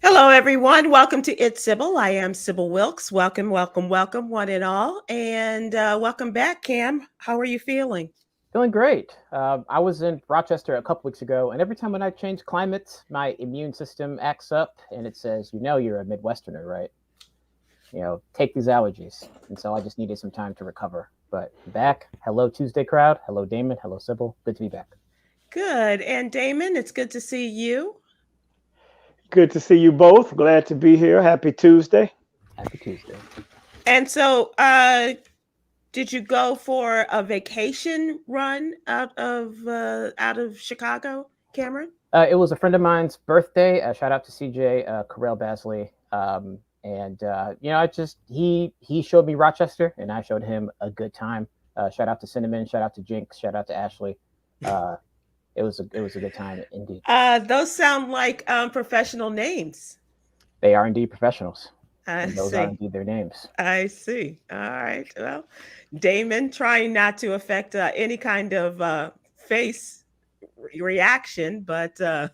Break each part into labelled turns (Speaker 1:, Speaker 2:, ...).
Speaker 1: Hello, everyone. Welcome to It's Sybil. I am Sybil Wilkes. Welcome, welcome, welcome, one and all. And welcome back, Cam. How are you feeling?
Speaker 2: Feeling great. I was in Rochester a couple weeks ago, and every time when I change climates, my immune system acts up and it says, you're a Midwesterner, right? Take these allergies. And so I just needed some time to recover. But back. Hello, Tuesday crowd. Hello, Damon. Hello, Sybil. Good to be back.
Speaker 1: Good. And Damon, it's good to see you.
Speaker 3: Good to see you both. Glad to be here. Happy Tuesday.
Speaker 2: Happy Tuesday.
Speaker 1: And so, did you go for a vacation run out of Chicago, Cameron?
Speaker 2: It was a friend of mine's birthday. Shout out to CJ Carell Basley. He showed me Rochester, and I showed him a good time. Shout out to Cinnamon. Shout out to Jinx. Shout out to Ashley. It was a good time indeed.
Speaker 1: Those sound like professional names.
Speaker 2: They are indeed professionals.
Speaker 1: I
Speaker 2: those
Speaker 1: see.
Speaker 2: are indeed their names.
Speaker 1: I see. All right. Well, Damon, trying not to affect any kind of face reaction, but I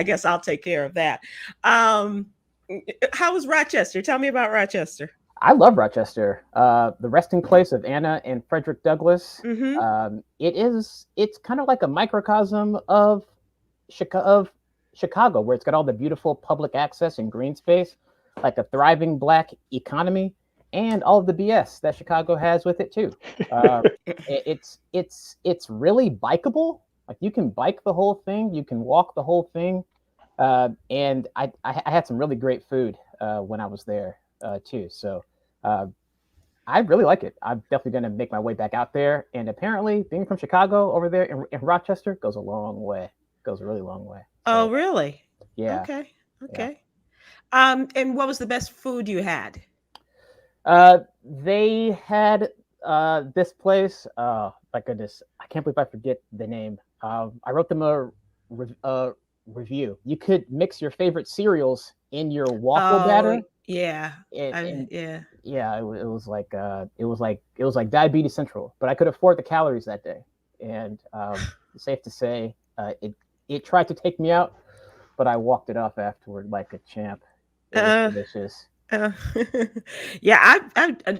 Speaker 1: guess I'll take care of that. How was Rochester? Tell me about Rochester.
Speaker 2: I love Rochester. The resting place of Anna and Frederick Douglass.
Speaker 1: Mm-hmm.
Speaker 2: It's kind of like a microcosm of Chicago, where it's got all the beautiful public access and green space, like a thriving Black economy, and all of the BS that Chicago has with it too. It's really bikeable. Like you can bike the whole thing, you can walk the whole thing, and I had some really great food when I was there too. So I really like it. I'm definitely going to make my way back out there. And apparently, being from Chicago over there in Rochester goes a long way. Goes a really long way.
Speaker 1: So, oh, really?
Speaker 2: Yeah.
Speaker 1: Okay. And what was the best food you had?
Speaker 2: They had this place. My goodness, I can't believe I forget the name. I wrote them a review. You could mix your favorite cereals in your waffle batter.
Speaker 1: Yeah.
Speaker 2: It was like Diabetes Central, but I could afford the calories that day. And safe to say, it tried to take me out, but I walked it off afterward like a champ. It was delicious.
Speaker 1: Yeah,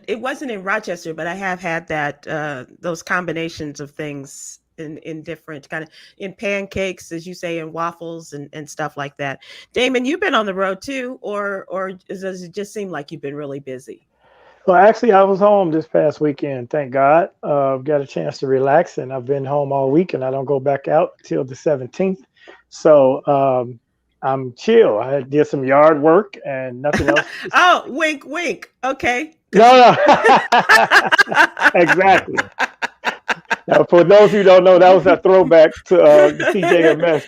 Speaker 1: it wasn't in Rochester, but I have had that those combinations of things in different kind of in pancakes, as you say, in waffles and stuff like that. Damon, you've been on the road too, or does it just seem like you've been really busy?
Speaker 3: Well, actually, I was home this past weekend. Thank God. Got a chance to relax, and I've been home all week, and I don't go back out till the 17th. So I'm chill. I did some yard work and nothing else.
Speaker 1: Oh, wink, wink. Okay.
Speaker 3: No. Exactly. Now, for those who don't know, that was a throwback to the CJMS.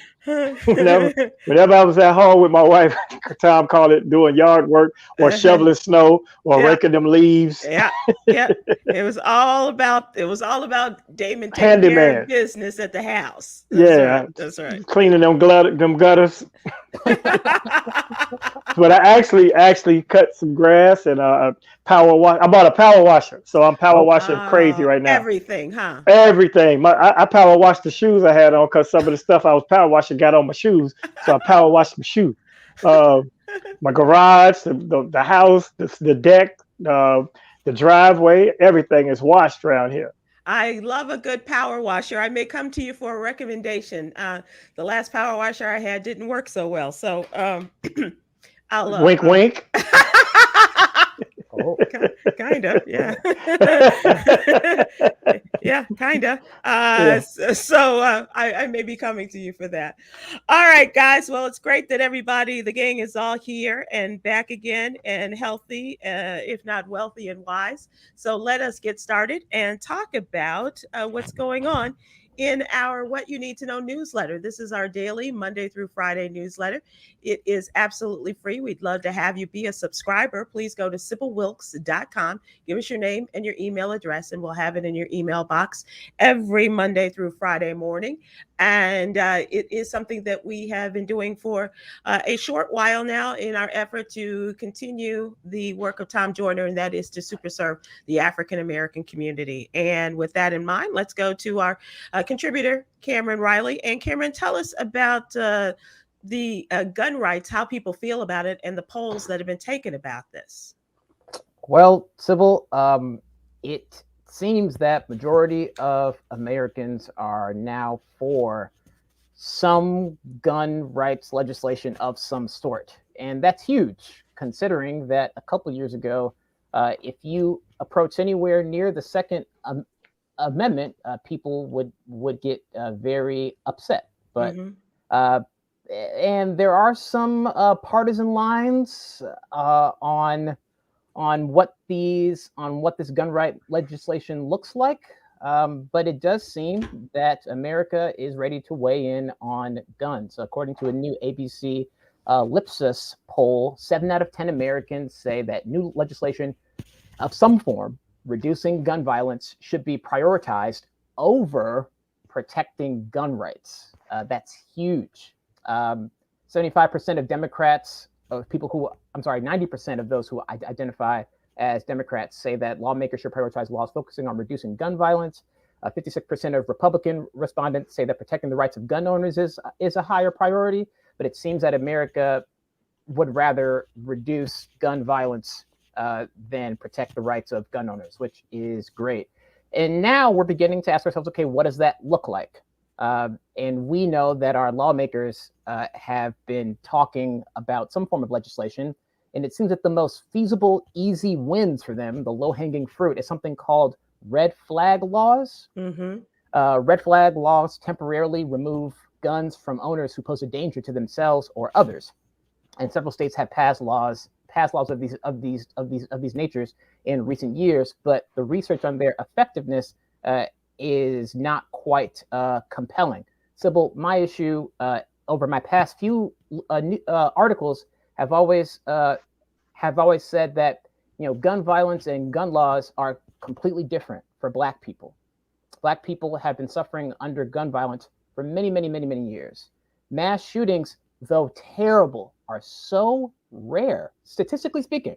Speaker 3: Whenever I was at home with my wife, Tom called it doing yard work or shoveling snow or raking them leaves.
Speaker 1: Yeah. It was all about Damon taking care of business at the house. That's right.
Speaker 3: Cleaning them gutters. But I actually cut some grass and power wash. I bought a power washer, so I'm power washing crazy right now.
Speaker 1: Everything, huh?
Speaker 3: Everything. I power washed the shoes I had on because some of the stuff I was power washing got on my shoes, so I power washed my shoes. My garage, the house, the deck, the driveway, everything is washed around here.
Speaker 1: I love a good power washer. I may come to you for a recommendation. The last power washer I had didn't work so well, so I'll
Speaker 3: wink, wink.
Speaker 1: Oh, kind of, yeah. Yeah, kind of. So I may be coming to you for that. All right, guys. Well, it's great that the gang is all here and back again and healthy, if not wealthy and wise. So let us get started and talk about what's going on in our What You Need to Know newsletter. This is our daily Monday through Friday newsletter. It is absolutely free. We'd love to have you be a subscriber. Please go to sybilwilkes.com. Give us your name and your email address, and we'll have it in your email box every Monday through Friday morning. And it is something that we have been doing for a short while now in our effort to continue the work of Tom Joyner, and that is to super serve the African American community. And with that in mind, let's go to our contributor, Cameron Riley. And Cameron, tell us about the gun rights, how people feel about it, and the polls that have been taken about this?
Speaker 2: Well, Sybil, it seems that majority of Americans are now for some gun rights legislation of some sort. And that's huge, considering that a couple of years ago, if you approach anywhere near the Second Amendment, people would get very upset. But and there are some partisan lines on what this gun right legislation looks like. But it does seem that America is ready to weigh in on guns. According to a new ABC Lipsus poll, 7 out of 10 Americans say that new legislation of some form reducing gun violence should be prioritized over protecting gun rights. That's huge. 75% of Democrats, of people who, 90% of those who identify as Democrats say that lawmakers should prioritize laws focusing on reducing gun violence. 56% of Republican respondents say that protecting the rights of gun owners is a higher priority, but it seems that America would rather reduce gun violence than protect the rights of gun owners, which is great. And now we're beginning to ask ourselves, okay, what does that look like? And we know that our lawmakers have been talking about some form of legislation, and it seems that the most feasible, easy wins for them, the low-hanging fruit, is something called red flag laws. Red flag laws temporarily remove guns from owners who pose a danger to themselves or others. And several states have passed laws of these natures in recent years, but the research on their effectiveness is not quite compelling. Sybil, my issue over my past few articles have always said that gun violence and gun laws are completely different for Black people. Black people have been suffering under gun violence for many, many, many, many years. Mass shootings, though terrible, are so rare, statistically speaking.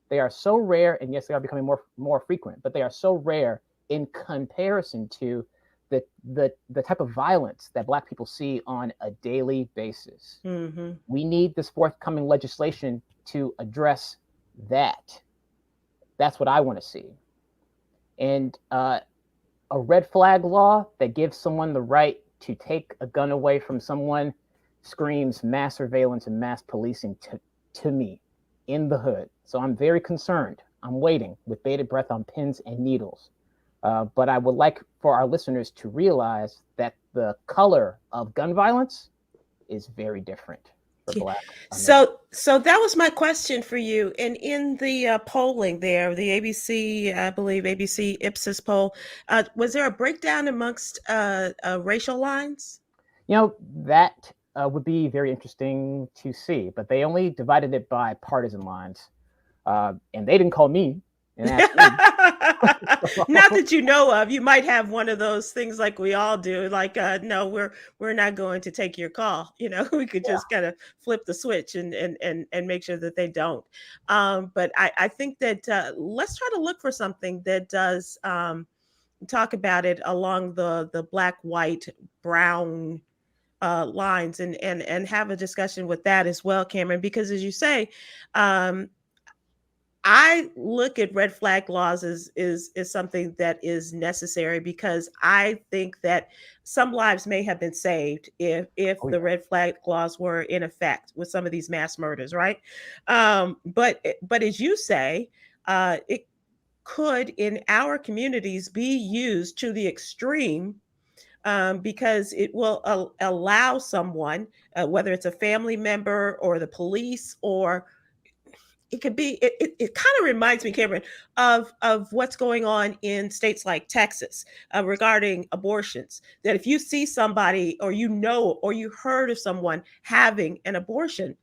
Speaker 2: They are so rare, and yes, they are becoming more frequent, but they are so rare in comparison to the type of violence that Black people see on a daily basis. We need this forthcoming legislation to address that. That's what I want to see. And a red flag law that gives someone the right to take a gun away from someone screams mass surveillance and mass policing to me in the hood. So I'm very concerned. I'm waiting with bated breath on pins and needles. But I would like for our listeners to realize that the color of gun violence is very different for Black Americans.
Speaker 1: So that was my question for you. And in the polling there, the ABC, I believe ABC Ipsos poll, was there a breakdown amongst racial lines?
Speaker 2: That would be very interesting to see, but they only divided it by partisan lines. And they didn't call me.
Speaker 1: Not that you know of. You might have one of those things like we all do, like no, we're not going to take your call. We could just kind of flip the switch and make sure that they don't. But I think that let's try to look for something that does talk about it along the black, white, brown lines and have a discussion with that as well, Khameron, because as you say, I look at red flag laws is something that is necessary, because I think that some lives may have been saved if the red flag laws were in effect with some of these mass murders, right? But as you say, it could in our communities be used to the extreme, because it will allow someone, whether it's a family member or the police, or it could be, it kind of reminds me, Khameron, of what's going on in states like Texas regarding abortions. That if you see somebody, or or you heard of someone having an abortion,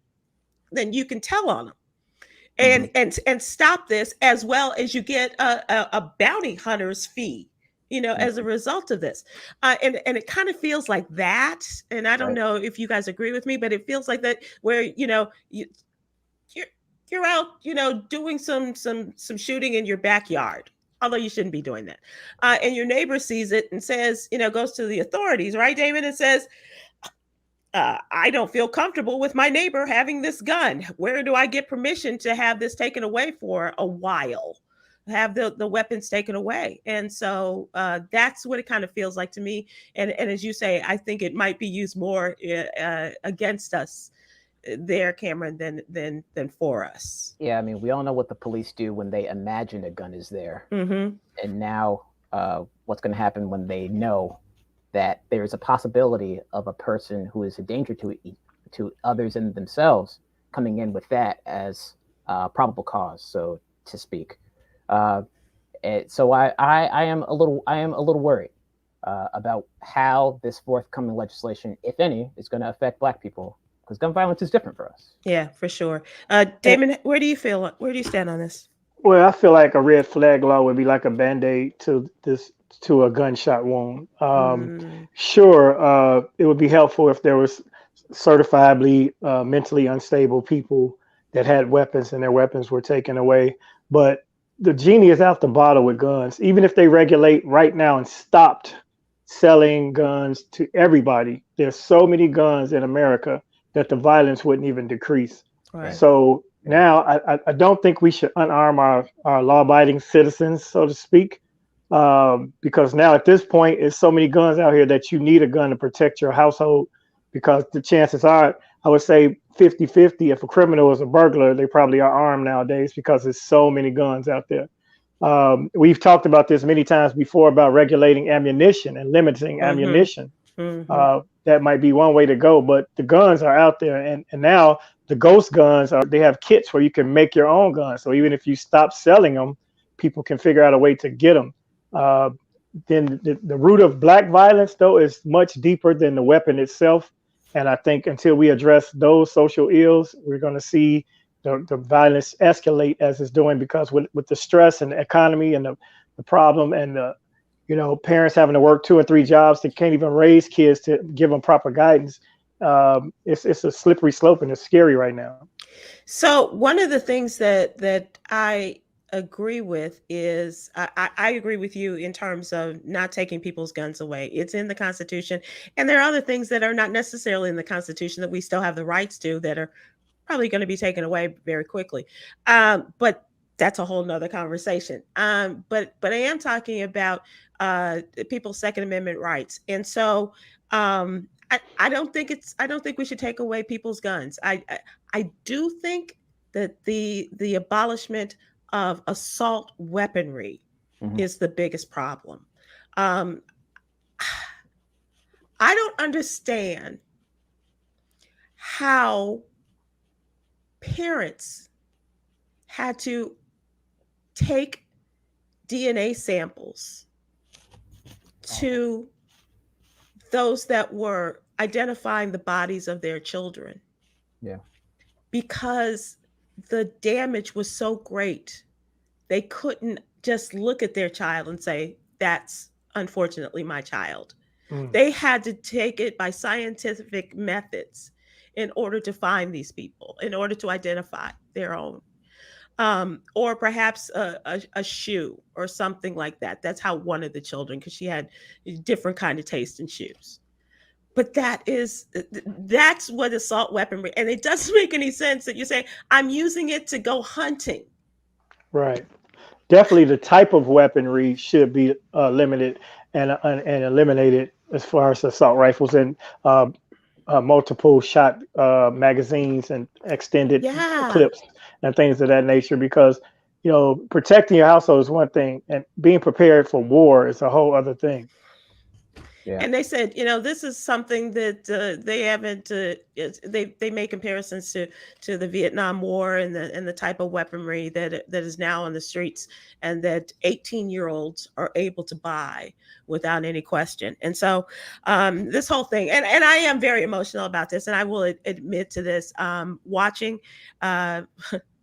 Speaker 1: then you can tell on them and stop this, as well as you get a bounty hunter's fee, as a result of this. And it kind of feels like that. And I don't know if you guys agree with me, but it feels like that, where, you're out, doing some shooting in your backyard, although you shouldn't be doing that. And your neighbor sees it and says, goes to the authorities, right, Damon, and says, I don't feel comfortable with my neighbor having this gun. Where do I get permission to have this taken away for a while? Have the weapons taken away. And so that's what it kind of feels like to me. And as you say, I think it might be used more against us there, Khameron, than for us.
Speaker 2: Yeah, I mean, we all know what the police do when they imagine a gun is there.
Speaker 1: Mm-hmm.
Speaker 2: And now what's going to happen when they know that there's a possibility of a person who is a danger to others and themselves coming in with that as probable cause, so to speak. So I am a little worried about how this forthcoming legislation, if any, is going to affect Black people, because gun violence is different for us.
Speaker 1: Yeah, for sure. Damon, where do you stand on this?
Speaker 3: Well, I feel like a red flag law would be like a band-aid to a gunshot wound. Sure, it would be helpful if there was certifiably mentally unstable people that had weapons and their weapons were taken away. But the genie is out the bottle with guns. Even if they regulate right now and stopped selling guns to everybody, there's so many guns in America that the violence wouldn't even decrease.
Speaker 1: Right.
Speaker 3: So now I don't think we should unarm our law-abiding citizens, so to speak, because now at this point, there's so many guns out here that you need a gun to protect your household, because the chances are, I would say 50-50, if a criminal is a burglar, they probably are armed nowadays because there's so many guns out there. We've talked about this many times before about regulating ammunition and limiting ammunition. That might be one way to go, but the guns are out there, and now the ghost guns they have kits where you can make your own guns. So even if you stop selling them, people can figure out a way to get them. Then the root of Black violence, though, is much deeper than the weapon itself. And I think until we address those social ills, we're going to see the violence escalate as it's doing, because with the stress and the economy and the problem and parents having to work 2 or 3 jobs, they can't even raise kids to give them proper guidance. It's a slippery slope, and it's scary right now.
Speaker 1: So one of the things that I agree with is I agree with you in terms of not taking people's guns away. It's in the Constitution, and there are other things that are not necessarily in the Constitution that we still have the rights to that are probably going to be taken away very quickly. But that's a whole nother conversation. But I am talking about people's Second Amendment rights, and so I don't think we should take away people's guns. I do think that the abolishment of assault weaponry is the biggest problem. I don't understand how parents had to take DNA samples to those that were identifying the bodies of their children.
Speaker 2: Yeah.
Speaker 1: Because the damage was so great, they couldn't just look at their child and say, that's unfortunately my child. They had to take it by scientific methods in order to find these people, in order to identify their own. Or perhaps a shoe or something like that. That's how one of the children, because she had a different kind of taste in shoes. But that's what assault weaponry, and it doesn't make any sense that you say, I'm using it to go hunting.
Speaker 3: Right. Definitely the type of weaponry should be limited and eliminated as far as assault rifles and multiple shot magazines and extended clips and things of that nature, because protecting your household is one thing, and being prepared for war is a whole other thing.
Speaker 1: Yeah. And they said, this is something that they haven't. They make comparisons to the Vietnam War and the type of weaponry that is now on the streets, and that 18-year-olds are able to buy without any question. And so this whole thing, and I am very emotional about this, and I will admit to this. Watching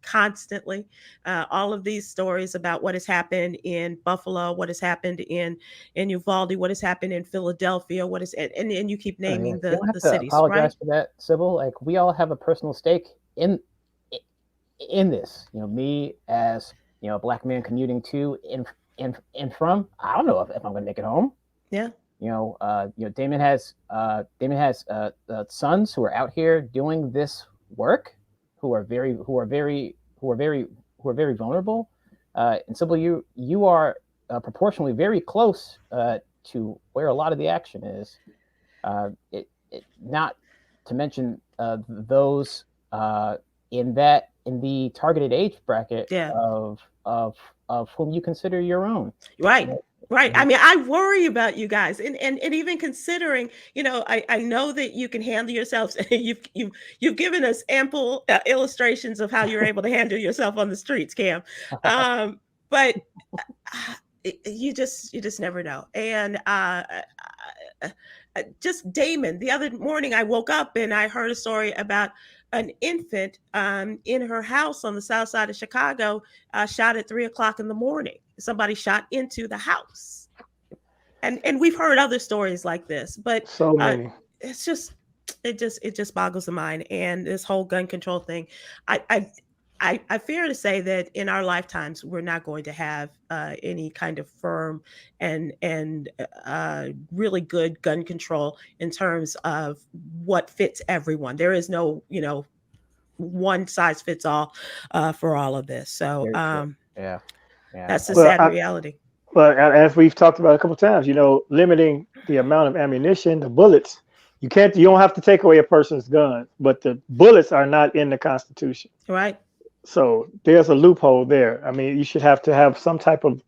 Speaker 1: constantly all of these stories about what has happened in Buffalo, what has happened in Uvalde, what has happened in Philadelphia, and you keep naming the cities.
Speaker 2: Apologize
Speaker 1: right?
Speaker 2: for that, Sybil. Like, we all have a personal stake in this. Me as a Black man commuting to and from. I don't know if I'm going to make it home.
Speaker 1: Yeah.
Speaker 2: Damon has sons who are out here doing this work, who are very vulnerable. And Sybil, you are proportionally very close to where a lot of the action is. Not to mention those in the targeted age bracket of whom you consider your own.
Speaker 1: Right. Right. I mean, I worry about you guys, and even considering, I know that you can handle yourselves. You've given us ample illustrations of how you're able to handle yourself on the streets, Cam. But you just never know. And just Damon, the other morning I woke up and I heard a story about an infant in her house on the south side of Chicago, shot at 3:00 in the morning. Somebody shot into the house. And we've heard other stories like this, but
Speaker 3: so many.
Speaker 1: It just boggles the mind. And this whole gun control thing, I fear to say that in our lifetimes, we're not going to have any kind of firm and really good gun control in terms of what fits everyone. There is no, one size fits all for all of this. So that's the sad reality.
Speaker 3: But as we've talked about a couple of times, limiting the amount of ammunition, the bullets, you don't have to take away a person's gun, but the bullets are not in the Constitution.
Speaker 1: Right.
Speaker 3: So there's a loophole there. I mean, you should have to have some type of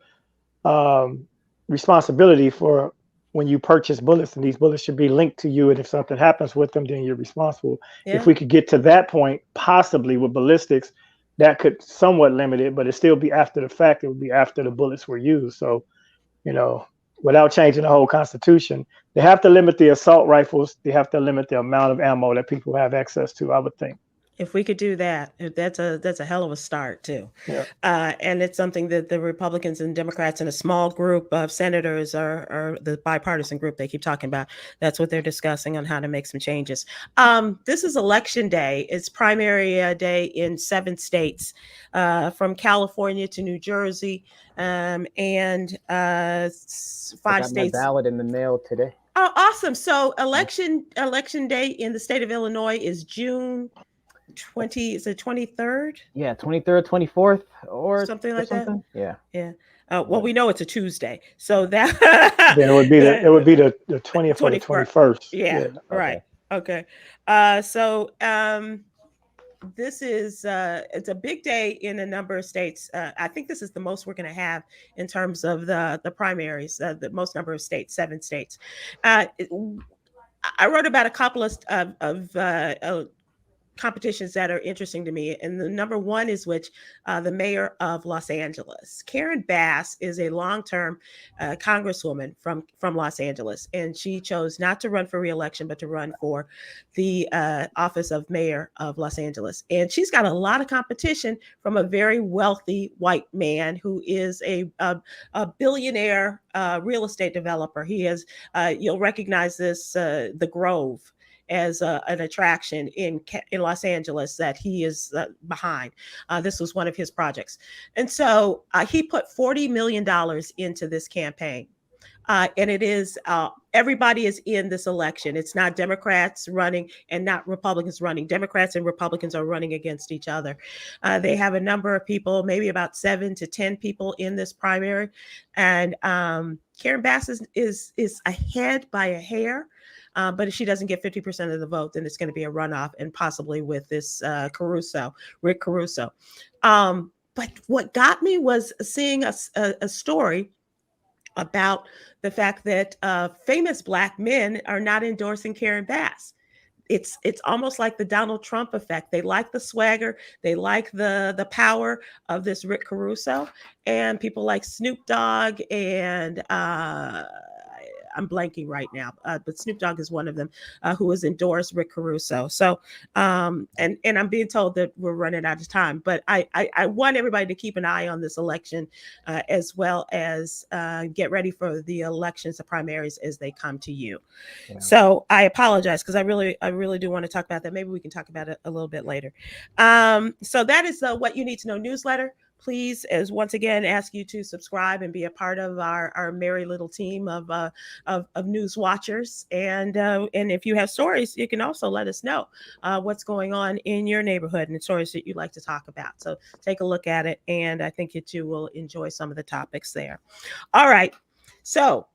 Speaker 3: responsibility for when you purchase bullets, and these bullets should be linked to you. And if something happens with them, then you're responsible. Yeah. If we could get to that point, possibly with ballistics, that could somewhat limit it, but it'd still be after the fact. It would be after the bullets were used. So, without changing the whole Constitution, they have to limit the assault rifles. They have to limit the amount of ammo that people have access to, I would think.
Speaker 1: If we could do that, that's a hell of a start too.
Speaker 3: Yeah.
Speaker 1: And it's something that the Republicans and Democrats and a small group of senators are the bipartisan group they keep talking about. That's what they're discussing on how to make some changes. This is election day. It's primary day in 7 states, from California to New Jersey, and 5 states.
Speaker 2: My ballot in the mail today.
Speaker 1: Oh, awesome. So election day in the state of Illinois is June 23rd?
Speaker 2: Yeah, 23rd, 24th, or
Speaker 1: something like that.
Speaker 2: Yeah.
Speaker 1: Well, we know it's a Tuesday, so that
Speaker 3: then it would be the 20th or the 21st.
Speaker 1: Yeah. Right. Okay. So this is it's a big day in a number of states. I think this is the most we're going to have in terms of the primaries. The most number of states, 7 states. I wrote about a couple of competitions that are interesting to me. And the number one is the mayor of Los Angeles. Karen Bass is a long-term congresswoman from Los Angeles. And she chose not to run for re-election, but to run for the office of mayor of Los Angeles. And she's got a lot of competition from a very wealthy white man who is a billionaire real estate developer. He has, you'll recognize this, the Grove, as an attraction in Los Angeles that he is behind. This was one of his projects. And so he put $40 million into this campaign. And it is, everybody is in this election. It's not Democrats running and not Republicans running. Democrats and Republicans are running against each other. They have a number of people, maybe about 7 to 10 people in this primary. And Karen Bass is ahead by a hair. But if she doesn't get 50% of the vote, then it's going to be a runoff, and possibly with this Rick Caruso. But what got me was seeing a story about the fact that famous Black men are not endorsing Karen Bass. It's almost like the Donald Trump effect. They like the swagger. They like the power of this Rick Caruso, and people like Snoop Dogg and I'm blanking right now, but Snoop Dogg is one of them who has endorsed Rick Caruso. So, and I'm being told that we're running out of time, but I want everybody to keep an eye on this election as well as get ready for the elections, the primaries as they come to you. Yeah. So I apologize because I really do want to talk about that. Maybe we can talk about it a little bit later. So that is the What You Need to Know newsletter. please, as once again, ask you to subscribe and be a part of our merry little team of news watchers. And if you have stories, you can also let us know what's going on in your neighborhood and stories that you'd like to talk about. So take a look at it, and I think you too will enjoy some of the topics there. All right, so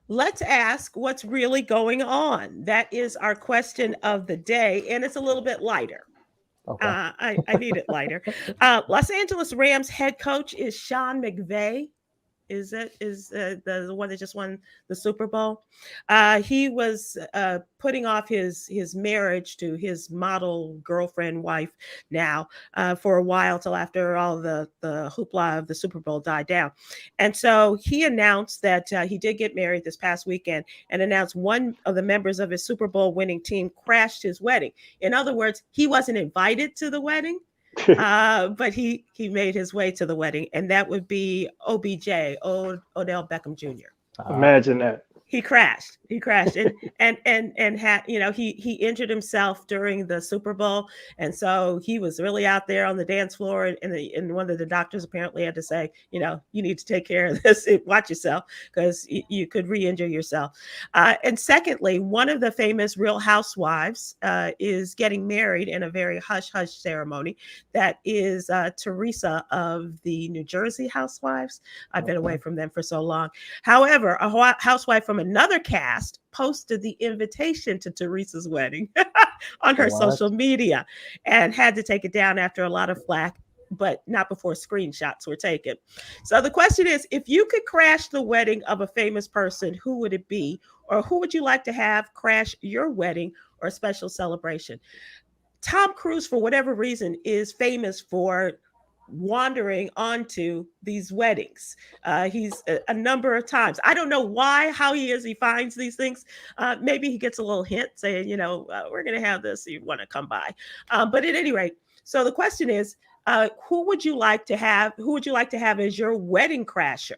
Speaker 1: let's ask what's really going on. That is our question of the day, and it's a little bit lighter.
Speaker 2: Okay.
Speaker 1: I need it lighter. Los Angeles Rams head coach is Sean McVay. Is the one that just won the Super Bowl? He was putting off his marriage to his model girlfriend wife now for a while, till after all the hoopla of the Super Bowl died down. And so he announced that he did get married this past weekend, and announced one of the members of his Super Bowl winning team crashed his wedding. In other words, he wasn't invited to the wedding. But he made his way to the wedding, and that would be OBJ, Odell Beckham Jr.
Speaker 3: Imagine that.
Speaker 1: He crashed and had, he injured himself during the Super Bowl. And so he was really out there on the dance floor, and one of the doctors apparently had to say, you need to take care of this, watch yourself, because you could re-injure yourself. And secondly, one of the famous Real Housewives is getting married in a very hush-hush ceremony. That is Teresa of the New Jersey Housewives. I've been away from them for so long. However, a housewife from another cast posted the invitation to Teresa's wedding on her social media, and had to take it down after a lot of flack, but not before screenshots were taken. So the question is, if you could crash the wedding of a famous person, who would it be? Or who would you like to have crash your wedding or special celebration? Tom Cruise, for whatever reason, is famous for wandering onto these weddings. He's a number of times. I don't know how he is. He finds these things. Maybe he gets a little hint saying, we're going to have this. You want to come by. But at any rate, so the question is, who would you like to have? Who would you like to have as your wedding crasher?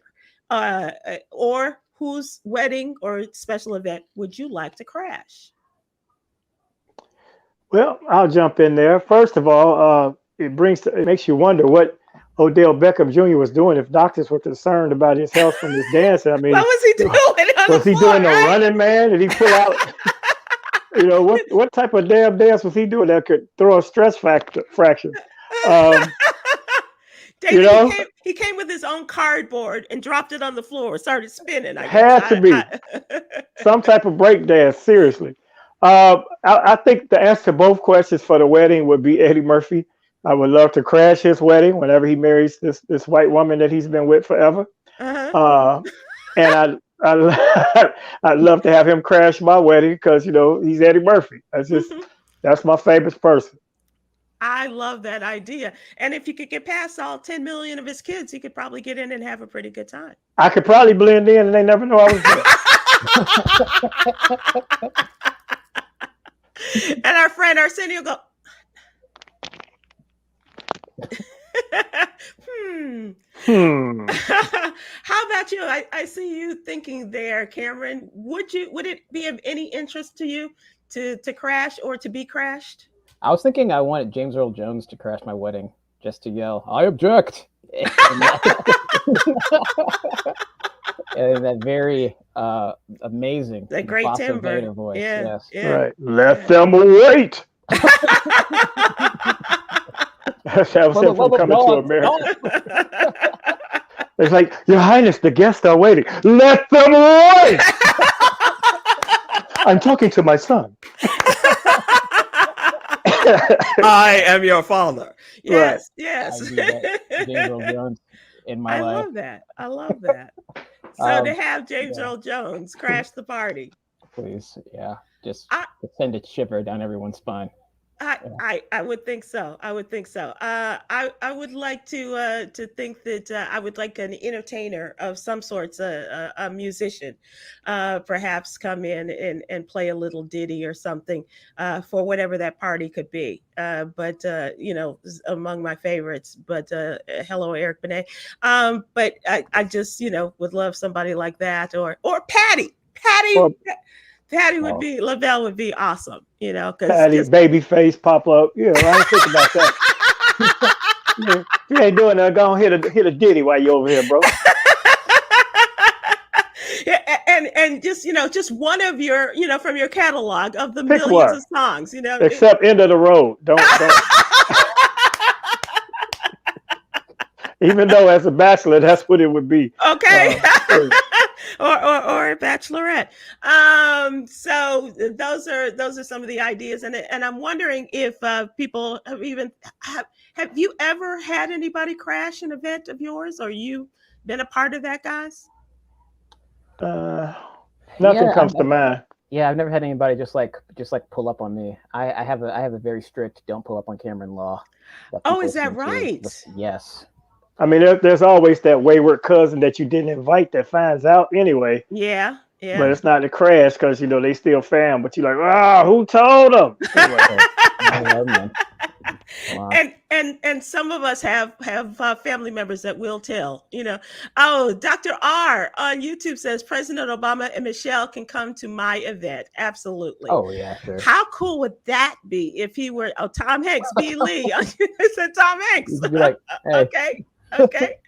Speaker 1: Or whose wedding or special event would you like to crash?
Speaker 3: Well, I'll jump in there. First of all, it makes you wonder what Odell Beckham Jr. was doing if doctors were concerned about his health from his dancing. I mean, what
Speaker 1: was he doing?
Speaker 3: Was he doing the running man? Did he pull out? What type of damn dance was he doing that could throw a stress fraction?
Speaker 1: David, he came with his own cardboard and dropped it on the floor, started spinning.
Speaker 3: Had to be some type of break dance. Seriously. I think the answer to both questions for the wedding would be Eddie Murphy. I would love to crash his wedding whenever he marries this white woman that he's been with forever. And I'd love to have him crash my wedding because he's Eddie Murphy. That's my favorite person.
Speaker 1: I love that idea. And if you could get past all 10 million of his kids, he could probably get in and have a pretty good time.
Speaker 3: I could probably blend in and they never know I was there.
Speaker 1: And our friend Arsenio go, How about you? I see you thinking there, Khameron. Would it be of any interest to you to crash or to be crashed?
Speaker 2: I was thinking I wanted James Earl Jones to crash my wedding just to yell, "I object." And that very amazing,
Speaker 1: that great timbre
Speaker 2: voice.
Speaker 1: Yeah,
Speaker 2: yes.
Speaker 1: Yeah.
Speaker 3: Right. Let them wait. That's how from Coming to America. It's like, Your Highness, the guests are waiting. Let them wait. I'm talking to my son.
Speaker 1: I am your father. Yes,
Speaker 3: Right.
Speaker 1: yes.
Speaker 2: James Earl Jones in my life.
Speaker 1: I love that. So to have James Earl Jones crash the party.
Speaker 2: Please, just send a shiver down everyone's spine.
Speaker 1: I would think so. I would like to think that I would like an entertainer of some sorts, a musician, perhaps come in and play a little ditty or something for whatever that party could be. But among my favorites. But hello, Eric Benet. But I just would love somebody like that, or Patty. Patty would be, LaBelle would be awesome, because
Speaker 3: Patty's baby face pop up. I didn't think about that. Yeah, you ain't doing that. Go on, hit a ditty while you over here, bro.
Speaker 1: Yeah, and just just one of your from your catalog of the
Speaker 3: Pick
Speaker 1: millions
Speaker 3: one.
Speaker 1: of songs.
Speaker 3: Except End of the Road. Don't. Even though as a bachelor, that's what it would be.
Speaker 1: Okay. Or a bachelorette. So those are some of the ideas, and I'm wondering if people have you ever had anybody crash an event of yours, or you been a part of that, guys?
Speaker 3: Nothing comes to mind.
Speaker 2: Yeah, I've never had anybody just like pull up on me. I have a very strict don't pull up on Khameron law.
Speaker 1: Oh, is that right?
Speaker 2: Yes.
Speaker 3: I mean, there's always that wayward cousin that you didn't invite that finds out anyway.
Speaker 1: Yeah.
Speaker 3: But it's not a crash because they still fam. But you're like, who told them?
Speaker 1: Anyway. And some of us have family members that will tell. Oh, Dr. R on YouTube says President Obama and Michelle can come to my event. Absolutely.
Speaker 2: Oh yeah, sure.
Speaker 1: How cool would that be if he were Tom Hanks, B. Lee? I said Tom Hanks.
Speaker 2: You'd be like, hey.
Speaker 1: Okay.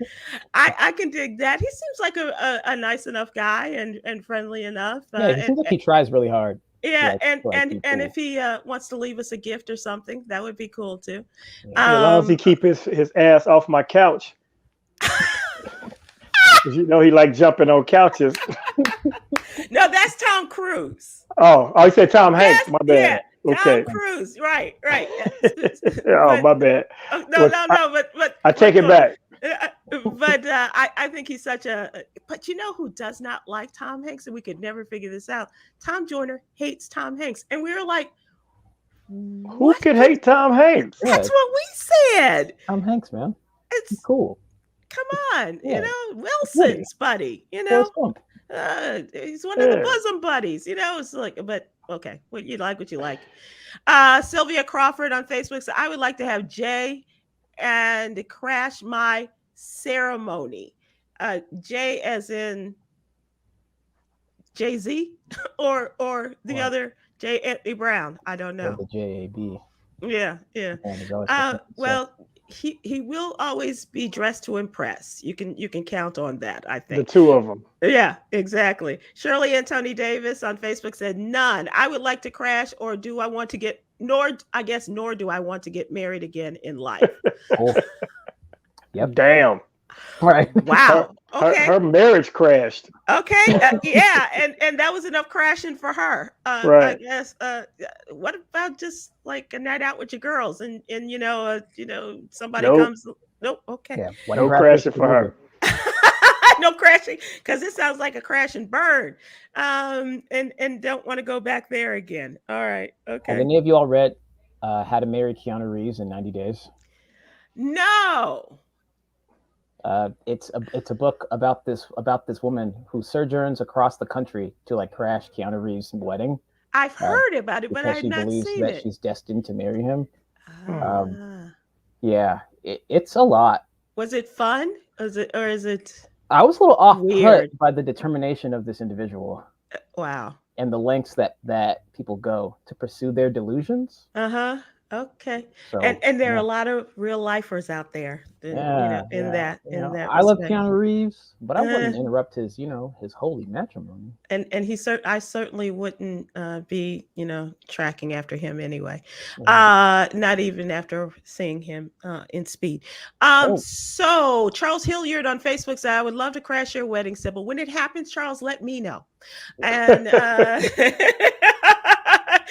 Speaker 1: I can dig that. He seems like a nice enough guy and friendly enough.
Speaker 2: Yeah, he seems like he tries really hard.
Speaker 1: Yeah, and if he wants to leave us a gift or something, that would be cool too.
Speaker 3: As long as he keep his ass off my couch. Because he like jumping on couches.
Speaker 1: No, that's Tom Cruise.
Speaker 3: Oh, he said Tom Hanks. My bad.
Speaker 1: Yeah,
Speaker 3: okay.
Speaker 1: Tom Cruise. Right.
Speaker 3: Oh, my bad.
Speaker 1: No, but
Speaker 3: I take it back.
Speaker 1: But I think he's such a. But you know who does not like Tom Hanks, and we could never figure this out. Tom Joyner hates Tom Hanks, and we were like,
Speaker 3: who could hate Tom Hanks?
Speaker 1: That's what we said.
Speaker 2: Tom Hanks, man,
Speaker 1: it's
Speaker 2: cool.
Speaker 1: Come on, Wilson's buddy. He's one of the bosom buddies. It's like, but okay, what you like. Sylvia Crawford on Facebook said, I would like to have Jay and crash my ceremony. Jay as in Jay-Z or the other J. Anthony Brown. I don't know.
Speaker 2: The JAB.
Speaker 1: Yeah. Well, he will always be dressed to impress. You can count on that, I think.
Speaker 3: The two of them.
Speaker 1: Yeah, exactly. Shirley and Tony Davis on Facebook said none. I would like to crash, or do I want to get nor do I want to get married again in life.
Speaker 2: Oh. Yep.
Speaker 3: Damn.
Speaker 2: Right.
Speaker 1: Wow. Okay.
Speaker 3: Her marriage crashed.
Speaker 1: Okay. Yeah, and that was enough crashing for her.
Speaker 3: Right.
Speaker 1: I guess. What about just like a night out with your girls and somebody comes? Nope. Okay.
Speaker 2: Yeah.
Speaker 3: No crashing for her.
Speaker 1: No crashing, because it sounds like a crash and burn. And don't want to go back there again. All right. Okay.
Speaker 2: Have any of you all read How to Marry Keanu Reeves in 90 Days?
Speaker 1: No.
Speaker 2: It's a book about this woman who sojourns across the country to like crash Keanu Reeves' wedding.
Speaker 1: I've heard about it, but I have not seen it. She believes
Speaker 2: that she's destined to marry him. Yeah, it's a lot.
Speaker 1: Was it fun? Is it?
Speaker 2: I was a little off-put by the determination of this individual.
Speaker 1: Wow.
Speaker 2: And the lengths that people go to pursue their delusions.
Speaker 1: Okay. So, and there are a lot of real lifers out there, in that.
Speaker 2: I love Keanu Reeves, but I wouldn't interrupt his holy matrimony.
Speaker 1: And I certainly wouldn't be, tracking after him anyway. Not even after seeing him in Speed. So Charles Hilliard on Facebook said, I would love to crash your wedding, Sybil. When it happens, Charles, let me know. And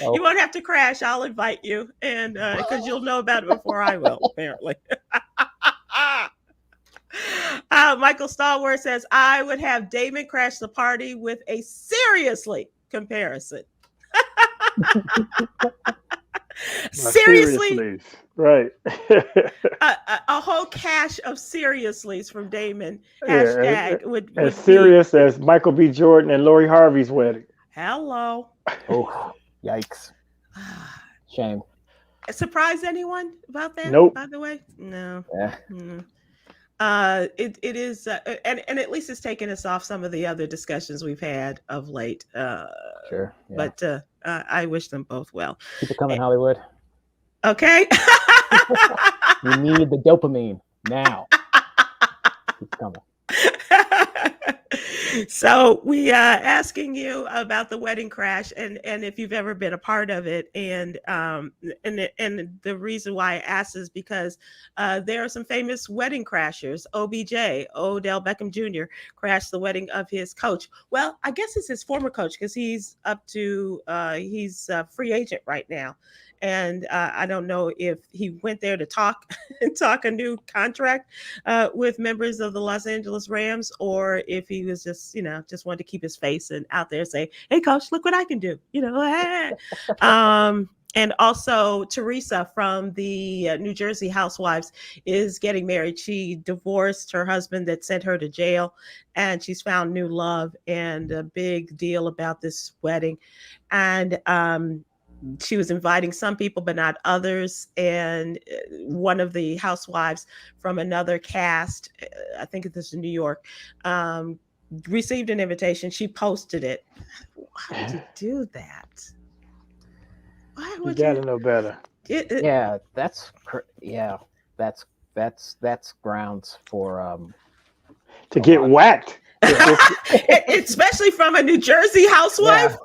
Speaker 1: you won't have to crash. I'll invite you, and because you'll know about it before I will, apparently. Michael Stallworth says, I would have Damon crash the party with a seriously comparison. Seriously,
Speaker 3: right?
Speaker 1: a whole cache of seriouslys from Damon. Hashtag would
Speaker 3: as serious as Michael B. Jordan and Lori Harvey's wedding.
Speaker 1: Hello.
Speaker 2: Oh, yikes! Shame.
Speaker 1: Surprise anyone about that?
Speaker 3: Nope.
Speaker 1: By the way, no.
Speaker 2: Yeah.
Speaker 1: It is, and at least it's taken us off some of the other discussions we've had of late.
Speaker 2: Sure. Yeah.
Speaker 1: But I wish them both well.
Speaker 2: Keep it coming, Hollywood.
Speaker 1: Okay.
Speaker 2: We need the dopamine now. It's coming.
Speaker 1: So we asking you about the wedding crash and if you've ever been a part of it, and the reason why I asked is because there are some famous wedding crashers. OBJ, Odell Beckham Jr. crashed the wedding of his coach. Well, I guess it's his former coach because he's up to he's a free agent right now. And I don't know if he went there to talk a new contract with members of the Los Angeles Rams, or if he was just wanted to keep his face and out there say, "Hey, coach, look what I can do," And also, Teresa from the New Jersey Housewives is getting married. She divorced her husband that sent her to jail, and she's found new love. And a big deal about this wedding, and she was inviting some people, but not others. And one of the housewives from another cast, I think this is in New York, received an invitation. She posted it. Why would you do that? Why would
Speaker 3: you? Gotta know better.
Speaker 2: That's grounds for
Speaker 3: to get whacked.
Speaker 1: Especially from a New Jersey housewife.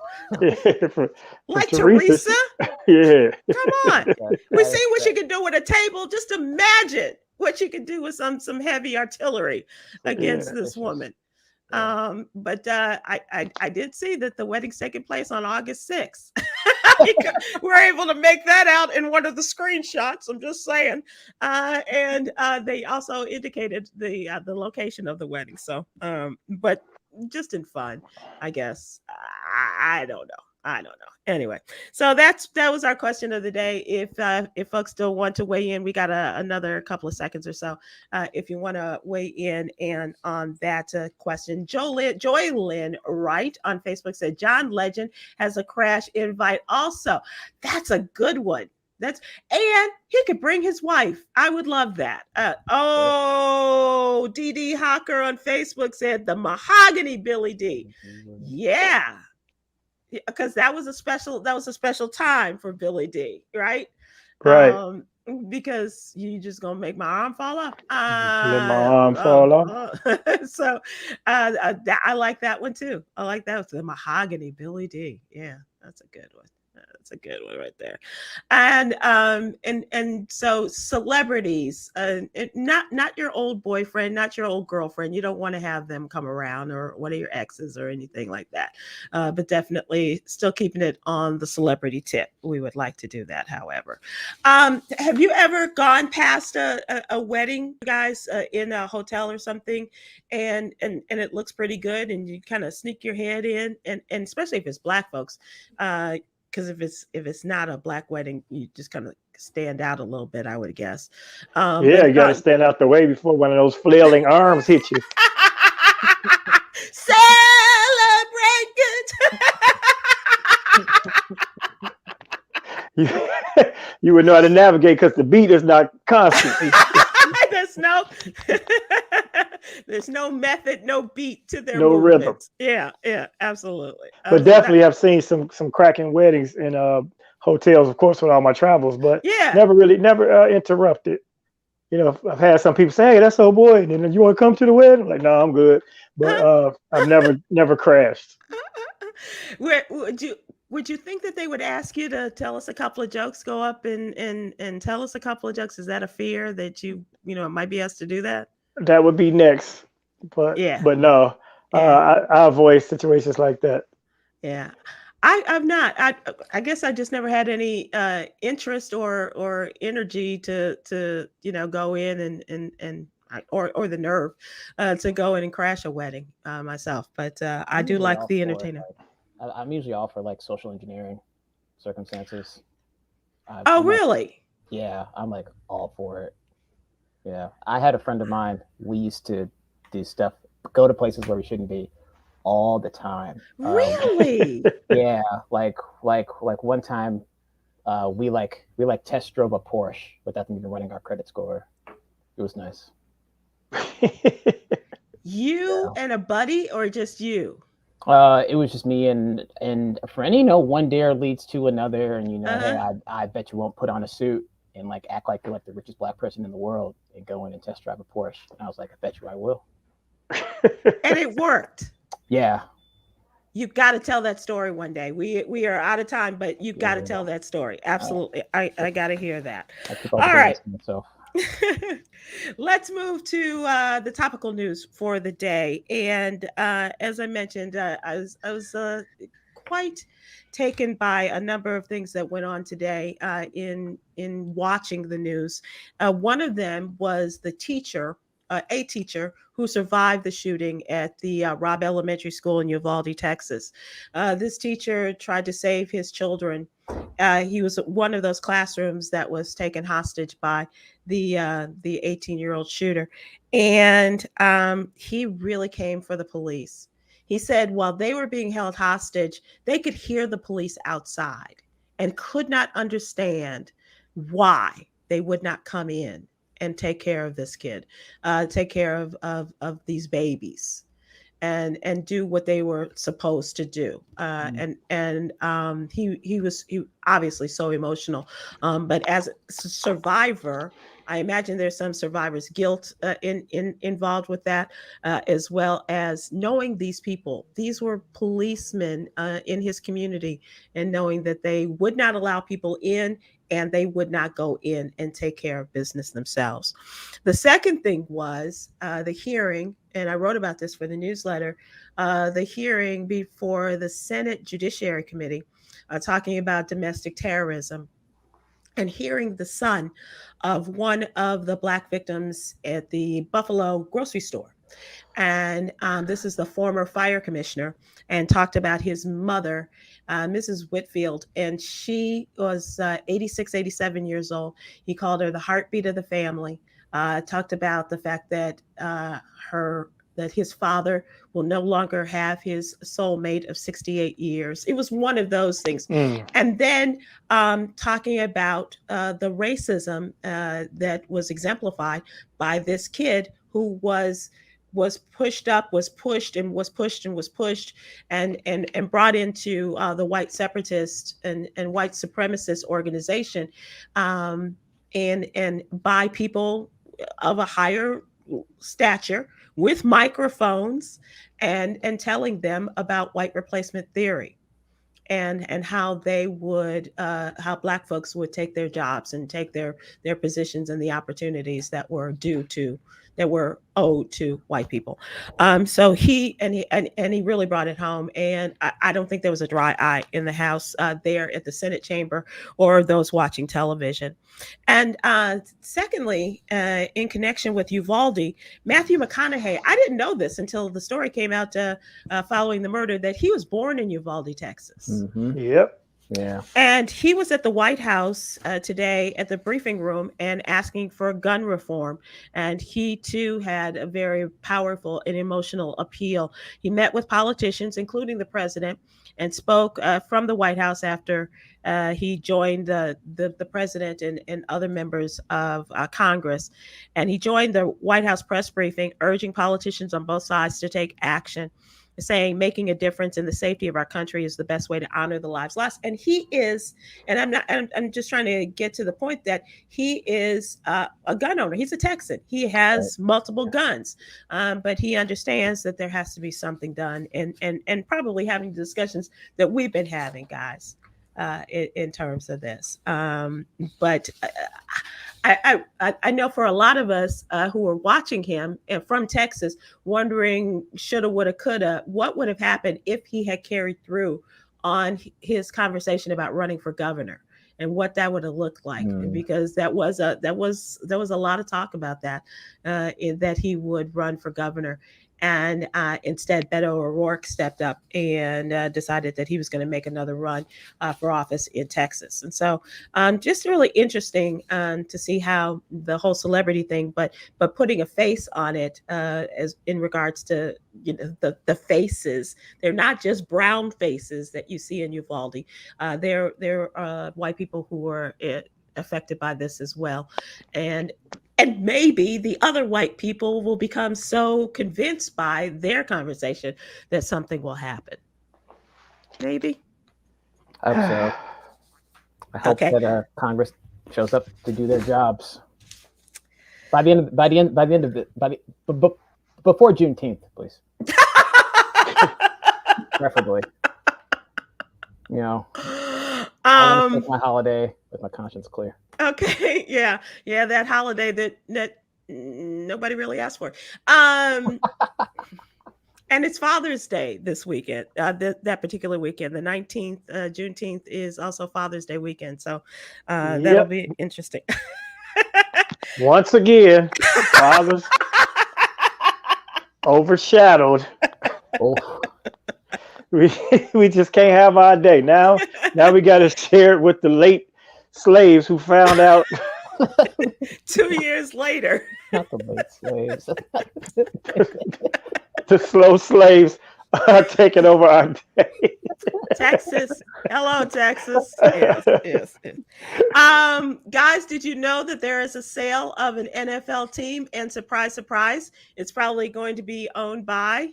Speaker 3: Yeah.
Speaker 1: Like Teresa?
Speaker 3: Yeah.
Speaker 1: Come on. We've seen what she can do with a table. Just imagine what she could do with some heavy artillery against this woman. But I did see that the wedding's taking place on August 6th. We're able to make that out in one of the screenshots. I'm just saying. And they also indicated the location of the wedding. So, but just in fun, I guess. I don't know. Anyway, so that was our question of the day. If folks still want to weigh in, we got another couple of seconds or so. If you want to weigh in and on that question, Joy Lynn Wright on Facebook said John Legend has a crash invite. Also, that's a good one. And he could bring his wife. I would love that. DD Hawker on Facebook said the mahogany Billy D. Yeah. Because that was a special time for Billy D, right?
Speaker 3: Right.
Speaker 1: Because you just gonna make my arm fall off.
Speaker 3: Let my arm fall off.
Speaker 1: So I like that one too. I like that. The mahogany Billy D. Yeah, that's a good one. That's a good one right there. And so celebrities, not your old boyfriend, not your old girlfriend. You don't want to have them come around, or one of your exes or anything like that. But definitely still keeping it on the celebrity tip. We would like to do that, however. Have you ever gone past a wedding, guys, in a hotel or something, and it looks pretty good, and you kind of sneak your head in, and especially if it's Black folks, because if it's not a Black wedding, you just kind of stand out a little bit, I would guess.
Speaker 3: You got to stand out the way before one of those flailing arms hit you.
Speaker 1: Celebrate.
Speaker 3: You would know how to navigate because the beat is not constant.
Speaker 1: There's no method, no beat to their
Speaker 3: no
Speaker 1: movements.
Speaker 3: Rhythm.
Speaker 1: Yeah, absolutely.
Speaker 3: But definitely I've seen some cracking weddings in hotels, of course, with all my travels, but never interrupted. I've had some people say, "Hey, that's old boy," and then you want to come to the wedding? I'm like, no, I'm good. But I've never crashed.
Speaker 1: Would you think that they would ask you to tell us a couple of jokes? Go up and tell us a couple of jokes. Is that a fear that you might be asked to do that?
Speaker 3: That would be next, but no, I avoid situations like that.
Speaker 1: Yeah, I've not. I guess I just never had any interest or energy to go in and or the nerve to go in and crash a wedding myself. But I do like the entertainer.
Speaker 2: I'm usually all for like social engineering circumstances.
Speaker 1: Really?
Speaker 2: Yeah, I'm like all for it. Yeah, I had a friend of mine. We used to do stuff, go to places where we shouldn't be, all the time.
Speaker 1: Really?
Speaker 2: Yeah, like one time, we test drove a Porsche without them even running our credit score. It was nice.
Speaker 1: You and a buddy, or just you?
Speaker 2: It was just me and a friend. One dare leads to another, and hey, I bet you won't put on a suit. and like act like you're like the richest black person in the world and go in and test drive a Porsche. And I was like, I bet you I will.
Speaker 1: And it worked.
Speaker 2: Yeah.
Speaker 1: You've got to tell that story one day. We are out of time, but you've got to tell that story. Absolutely. I got to hear that. All right. Let's move to the topical news for the day. And as I mentioned, I was quite taken by a number of things that went on today in watching the news. One of them was a teacher who survived the shooting at the Robb Elementary School in Uvalde, Texas. This teacher tried to save his children. He was one of those classrooms that was taken hostage by the 18-year-old shooter, and he really came for the police. He said while they were being held hostage, they could hear the police outside and could not understand why they would not come in and take care of this kid, take care of these babies, and do what they were supposed to do. He was obviously so emotional, but as a survivor, I imagine there's some survivor's guilt involved with that, as well as knowing these people. These were policemen in his community, and knowing that they would not allow people in, and they would not go in and take care of business themselves. The second thing was the hearing, and I wrote about this for the newsletter, the hearing before the Senate Judiciary Committee, talking about domestic terrorism, and hearing the son of one of the Black victims at the Buffalo grocery store. And this is the former fire commissioner, and talked about his mother, Mrs. Whitfield, and she was 86, 87 years old. He called her the heartbeat of the family. Talked about the fact that that his father will no longer have his soulmate of 68 years. It was one of those things. And then talking about the racism that was exemplified by this kid who was pushed up, was pushed and was pushed and was pushed, and brought into the white separatist and white supremacist organization, and by people of a higher stature with microphones, and telling them about white replacement theory, and how they would how Black folks would take their jobs and take their positions and the opportunities that were owed to white people. So he really brought it home, and I don't think there was a dry eye in the House there at the Senate chamber, or those watching television. And secondly, in connection with Uvalde, Matthew McConaughey, I didn't know this until the story came out following the murder, that he was born in Uvalde, Texas.
Speaker 2: Mm-hmm.
Speaker 3: Yep.
Speaker 2: Yeah.
Speaker 1: And he was at the White House today at the briefing room and asking for gun reform. And he too had a very powerful and emotional appeal. He met with politicians, including the president, and spoke from the White House after he joined the president and other members of Congress. And he joined the White House press briefing, urging politicians on both sides to take action, saying making a difference in the safety of our country is the best way to honor the lives lost. And he is, and I'm just trying to get to the point that he is a gun owner. He's a Texan. He has multiple guns, but he understands that there has to be something done, and probably having discussions that we've been having, guys, in terms of this. But I know for a lot of us who are watching him from Texas, wondering shoulda, woulda, coulda, what would have happened if he had carried through on his conversation about running for governor, and what that would have looked like, because there was a lot of talk about that, that he would run for governor. And instead, Beto O'Rourke stepped up and decided that he was going to make another run for office in Texas. And so just really interesting to see how the whole celebrity thing, but putting a face on it, as in regards to, you know, the faces. They're not just brown faces that you see in Uvalde. There are white people who are affected by this as well. And maybe the other white people will become so convinced by their conversation that something will happen. Maybe.
Speaker 2: I hope so. I hope that Congress shows up to do their jobs. Before Juneteenth, please. Preferably. You know, I want to take my holiday with my conscience clear.
Speaker 1: Okay, yeah, that holiday that nobody really asked for. And it's Father's Day this weekend. That particular weekend, the 19th, Juneteenth is also Father's Day weekend. So that'll be interesting.
Speaker 3: Once again, fathers overshadowed.
Speaker 2: Oh.
Speaker 3: We just can't have our day. Now we got to share it with the late slaves who found out
Speaker 1: 2 years later.
Speaker 2: Not the late slaves.
Speaker 3: The slow slaves are taking over our day.
Speaker 1: Texas. Hello, Texas. Yes. Guys, did you know that there is a sale of an NFL team? And surprise, surprise, it's probably going to be owned by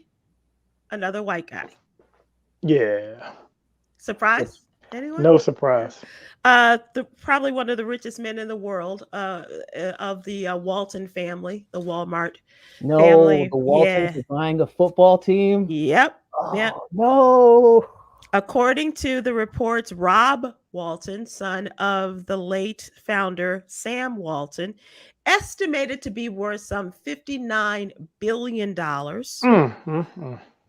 Speaker 1: another white guy.
Speaker 3: Yeah.
Speaker 1: Surprise? Anyone?
Speaker 3: No surprise.
Speaker 1: Probably one of the richest men in the world, of the Walton family, the Walmart family.
Speaker 2: The Waltons are buying a football team?
Speaker 1: Yep.
Speaker 2: Oh,
Speaker 1: yep.
Speaker 2: No.
Speaker 1: According to the reports, Rob Walton, son of the late founder Sam Walton, estimated to be worth some $59 billion,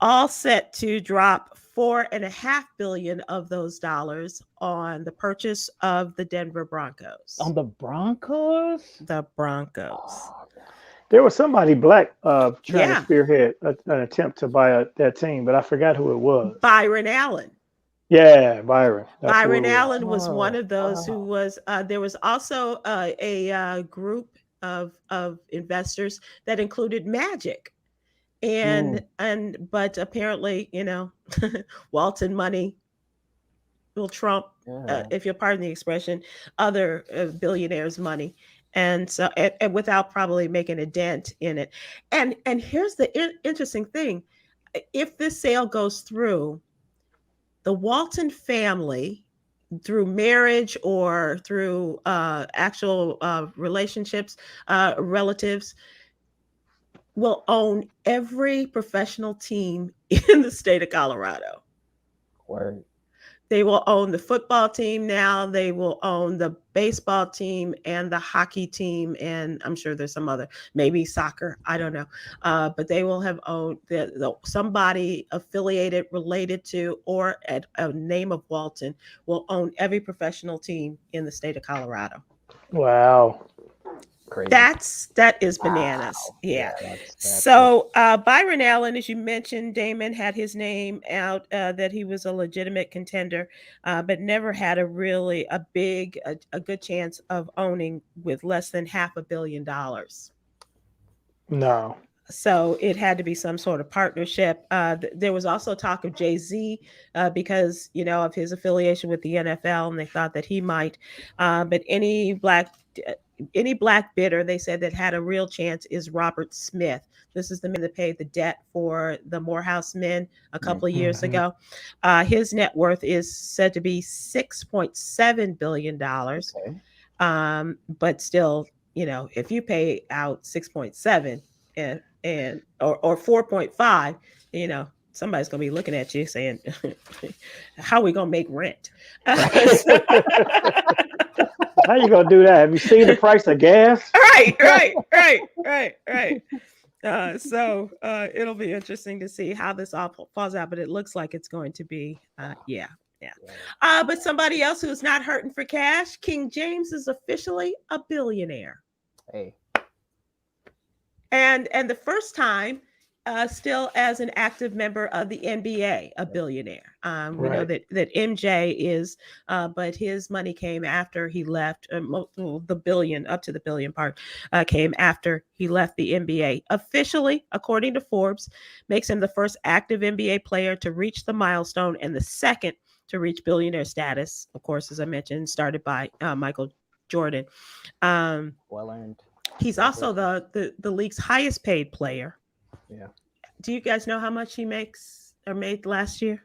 Speaker 1: all set to drop $4.5 billion of those dollars on the purchase of the Denver Broncos.
Speaker 2: On the Broncos?
Speaker 1: The Broncos.
Speaker 2: Oh,
Speaker 3: there was somebody black trying to spearhead an attempt to buy that team, but I forgot who it was.
Speaker 1: Byron Allen.
Speaker 3: Yeah, Byron.
Speaker 1: Byron Allen was one of those who was. There was also a group of investors that included Magic, but apparently, Walton money will trump, if you'll pardon the expression, other billionaires' money. And so, and without probably making a dent in it. And here's the interesting thing: if this sale goes through, the Walton family, through marriage or through actual relationships, relatives, will own every professional team in the state of Colorado.
Speaker 2: Word.
Speaker 1: They will own the football team now. They will own the baseball team and the hockey team. And I'm sure there's some other, maybe soccer. I don't know. But they will have owned somebody affiliated, related to, or at a name of Walton will own every professional team in the state of Colorado.
Speaker 3: Wow.
Speaker 2: Crazy.
Speaker 1: That is bananas. Wow. Yeah. That's so Byron Allen, as you mentioned, Damon, had his name out that he was a legitimate contender, but never had a good chance of owning with less than $500 million.
Speaker 3: No.
Speaker 1: So it had to be some sort of partnership. There was also talk of Jay-Z because, of his affiliation with the NFL, and they thought that he might. But any black bidder, they said, that had a real chance is Robert Smith. This is the man that paid the debt for the Morehouse men a couple of years ago. His net worth is said to be $6.7 billion. Okay. But still, if you pay out 6.7 or 4.5, somebody's going to be looking at you saying, how are we going to make rent?
Speaker 3: How you going to do that? Have you seen the price of gas?
Speaker 1: Right. So it'll be interesting to see how this all falls out, but it looks like it's going to be, yeah. But somebody else who's not hurting for cash, King James is officially a billionaire.
Speaker 2: Hey.
Speaker 1: And the first time, still as an active member of the NBA, a billionaire. We know that MJ is, but his money came after he left. The billion, up to the billion part, came after he left the NBA. Officially, according to Forbes, makes him the first active NBA player to reach the milestone and the second to reach billionaire status. Of course, as I mentioned, started by Michael Jordan.
Speaker 2: Well earned.
Speaker 1: He's also the league's highest paid player.
Speaker 2: Yeah.
Speaker 1: Do you guys know how much he makes or made last year?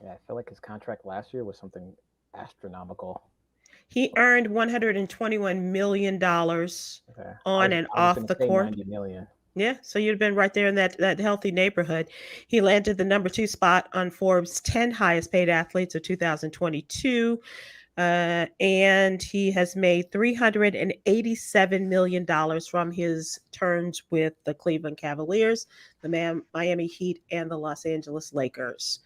Speaker 2: Yeah, I feel like his contract last year was something astronomical.
Speaker 1: He earned $121 million on and off the court.
Speaker 2: 90 million.
Speaker 1: Yeah, so you'd been right there in that healthy neighborhood. He landed the number 2 spot on Forbes' 10 highest paid athletes of 2022. And he has made $387 million from his terms with the Cleveland Cavaliers, the Miami Heat, and the Los Angeles Lakers.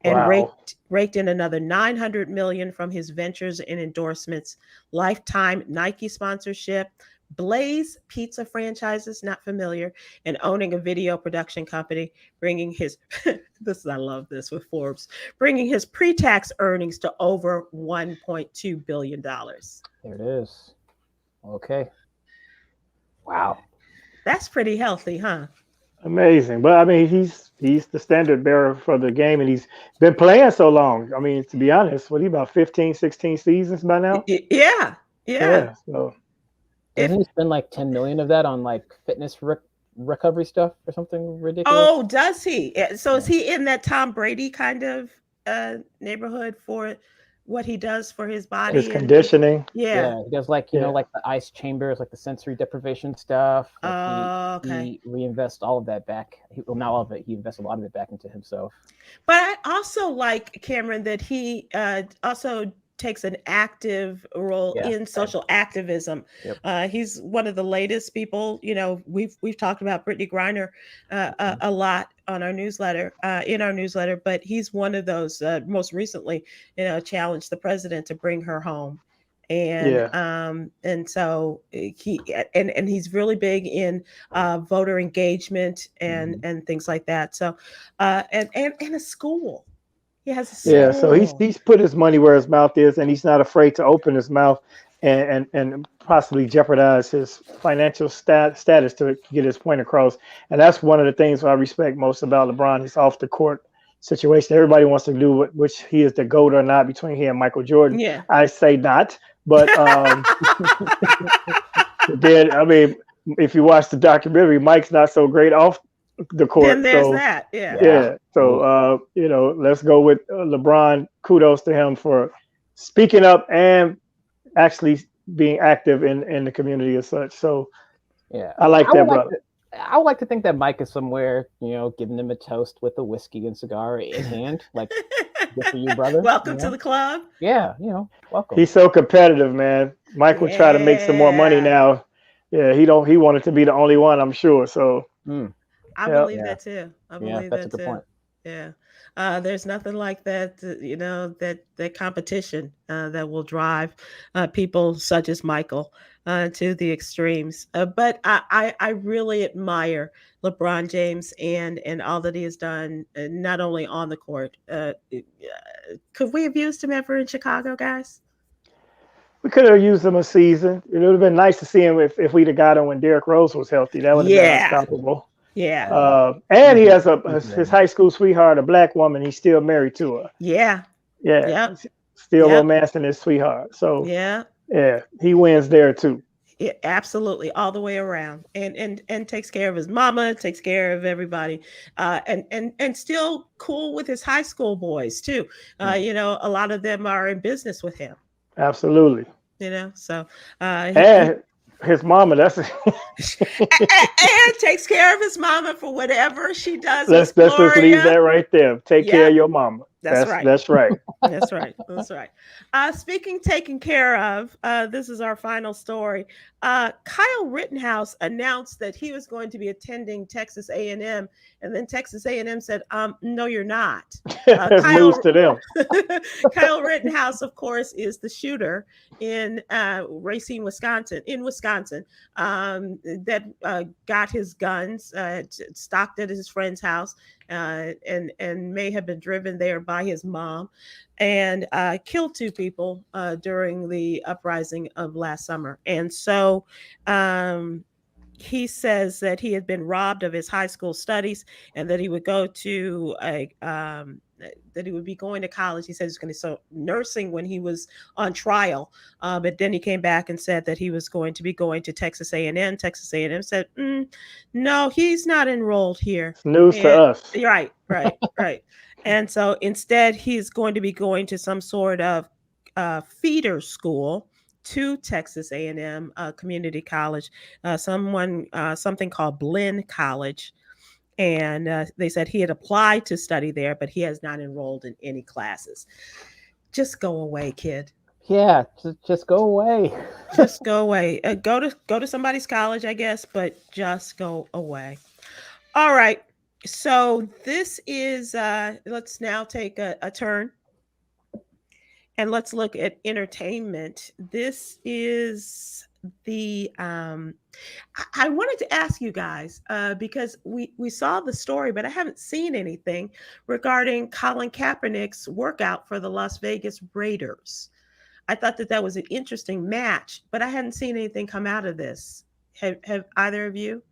Speaker 1: And
Speaker 3: Wow.
Speaker 1: raked in another $900 million from his ventures and endorsements, lifetime Nike sponsorship, Blaze Pizza franchises, not familiar, and owning a video production company, bringing his I love this with Forbes, bringing his pre-tax earnings to over $1.2 billion.
Speaker 2: There it is. Okay. Wow.
Speaker 1: That's pretty healthy, huh?
Speaker 3: Amazing. But I mean, he's the standard bearer for the game, and he's been playing so long. I mean, to be honest, what, he about 15, 16 seasons by now?
Speaker 1: Yeah.
Speaker 3: So
Speaker 2: Doesn't he spend like 10 million of that on like fitness recovery stuff or something ridiculous?
Speaker 1: Oh, does he? So is he in that Tom Brady kind of neighborhood for what he does for his body?
Speaker 3: his conditioning.
Speaker 1: Yeah.
Speaker 2: He does like, like the ice chambers, like the sensory deprivation stuff. Like
Speaker 1: Okay.
Speaker 2: He reinvests all of that back. Well, not all of it. He invests a lot of it back into himself.
Speaker 1: But I also like, Khameron, that he also takes an active role in social activism.
Speaker 2: Yep.
Speaker 1: He's one of the latest people. We've talked about Brittany Griner a lot on our newsletter, but he's one of those most recently, challenged the president to bring her home. And so he's really big in voter engagement and things like that. So and a school. He has a school.
Speaker 3: Yeah, so he's put his money where his mouth is, and he's not afraid to open his mouth and possibly jeopardize his financial status to get his point across. And that's one of the things I respect most about LeBron, his off the court situation. Everybody wants to do which he is the GOAT or not between he and Michael Jordan.
Speaker 1: Yeah.
Speaker 3: I say not, but then I mean, if you watch the documentary, Mike's not so great off the court.
Speaker 1: Then there's that.
Speaker 3: Yeah. So let's go with LeBron. Kudos to him for speaking up and actually being active in the community as such. So I like that, brother.
Speaker 2: I would like to think that Mike is somewhere, giving them a toast with a whiskey and cigar in hand, like, good for you, brother.
Speaker 1: Welcome to the club.
Speaker 2: Yeah, welcome.
Speaker 3: He's so competitive, man. Mike will try to make some more money now. Yeah, he wanted to be the only one, I'm sure. So
Speaker 1: I believe that too. I believe
Speaker 2: that's
Speaker 1: that
Speaker 2: a good
Speaker 1: too.
Speaker 2: point.
Speaker 1: Yeah. There's nothing like that, that competition that will drive people such as Michael to the extremes. But I really admire LeBron James and all that he has done, not only on the court. Could we have used him ever in Chicago, guys?
Speaker 3: We could have used him a season. It would have been nice to see him if we'd have got him when Derrick Rose was healthy. That would have been unstoppable.
Speaker 1: Yeah.
Speaker 3: And he has his high school sweetheart, a black woman. He's still married to her.
Speaker 1: Yeah.
Speaker 3: Yeah. Still romancing his sweetheart. So he wins there too.
Speaker 1: Yeah, absolutely, all the way around, and takes care of his mama, takes care of everybody, and still cool with his high school boys too. A lot of them are in business with him.
Speaker 3: Absolutely.
Speaker 1: So
Speaker 3: and his mama, that's
Speaker 1: and takes care of his mama for whatever she does.
Speaker 3: Let's just leave that right there. Take care of your mama.
Speaker 1: That's right.
Speaker 3: That's right.
Speaker 1: That's right. That's right. Speaking taken care of, this is our final story. Kyle Rittenhouse announced that he was going to be attending Texas A&M, and then Texas A&M said, "No, you're not."
Speaker 3: News to them.
Speaker 1: Kyle Rittenhouse, of course, is the shooter in Racine, Wisconsin. That got his guns stocked at his friend's house, and may have been driven there by his mom, and killed 2 people during the uprising of last summer. And so he says that he had been robbed of his high school studies, and that he would go to that he would be going to college. He said he was going to start nursing when he was on trial, but then he came back and said that he was going to be going to Texas A&M. Texas A&M said, "No, he's not enrolled here."
Speaker 3: It's news to us.
Speaker 1: Right. And so instead, he's going to be going to some sort of feeder school to Texas A&M Community College, something called Blinn College. And they said he had applied to study there, but he has not enrolled in any classes. Just go away, kid.
Speaker 2: Yeah, just go away.
Speaker 1: Just go away. Go to somebody's college, I guess, but just go away. All right. So this is let's now take a turn and let's look at entertainment. This is the I wanted to ask you guys because we saw the story, but I haven't seen anything regarding Colin Kaepernick's workout for the Las Vegas Raiders. I thought that was an interesting match, but I hadn't seen anything come out of this. Have either of you?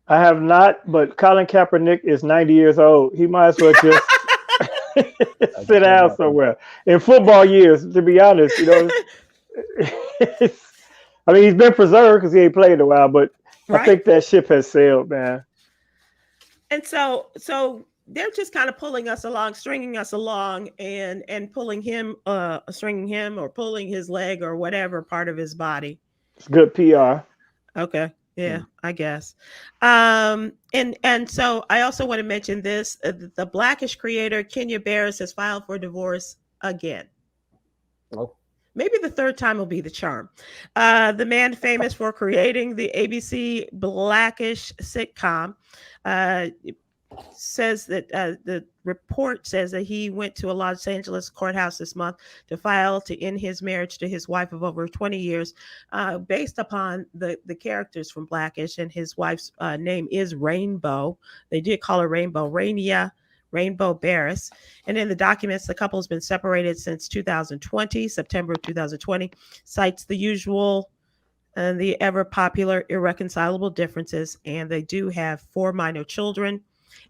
Speaker 3: I have not, but Colin Kaepernick is 90 years old. He might as well just sit down somewhere. In football years, to be honest, you know, I mean, he's been preserved because he ain't played in a while, but right. I think that ship has sailed, man.
Speaker 1: And so they're just kind of pulling us along, stringing us along, and pulling him, stringing him, or pulling his leg or whatever part of his body.
Speaker 3: It's good PR.
Speaker 1: Okay, yeah, I guess. And so I also want to mention this: the Blackish creator Kenya Barris has filed for divorce again.
Speaker 2: Oh.
Speaker 1: Maybe the third time will be the charm. The man famous for creating the ABC Blackish sitcom says that the report says that he went to a Los Angeles courthouse this month to file to end his marriage to his wife of over 20 years, based upon the characters from Blackish, and his wife's name is Rainbow. They did call her Rainbow, Rainbow Barris. And in the documents, the couple has been separated since 2020, September of 2020, cites the usual and the ever popular irreconcilable differences. And they do have 4 minor children,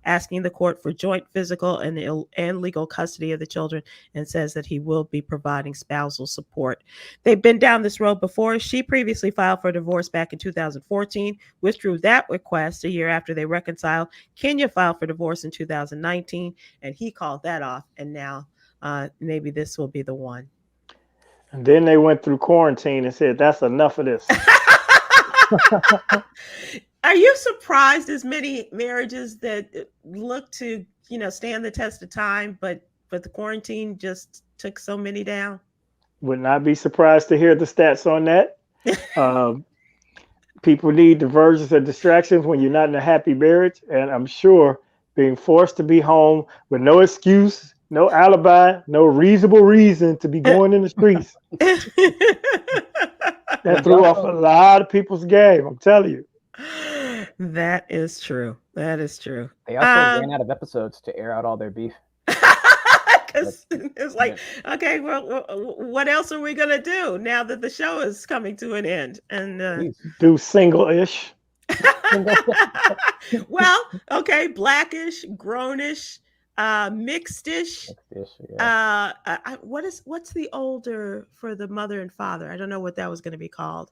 Speaker 1: asking the court for joint physical and legal custody of the children, and says that he will be providing spousal support. They've been down this road before. She previously filed for divorce back in 2014, withdrew that request a year after they reconciled. Kenya filed for divorce in 2019, and he called that off. And now maybe this will be the one.
Speaker 3: And then they went through quarantine and said, that's enough of this.
Speaker 1: Are you surprised as many marriages that look to, stand the test of time, but the quarantine just took so many down?
Speaker 3: Would not be surprised to hear the stats on that. People need diversions and distractions when you're not in a happy marriage. And I'm sure being forced to be home with no excuse, no alibi, no reasonable reason to be going in the streets. That threw off a lot of people's game, I'm telling you.
Speaker 1: That is true. That is true.
Speaker 2: They also ran out of episodes to air out all their beef.
Speaker 1: Because it's like, okay, well, what else are we going to do now that the show is coming to an end? And
Speaker 3: do single-ish.
Speaker 1: Well, okay, Blackish, Grownish, Mixedish. Yeah. What's the older for the mother and father? I don't know what that was going to be called.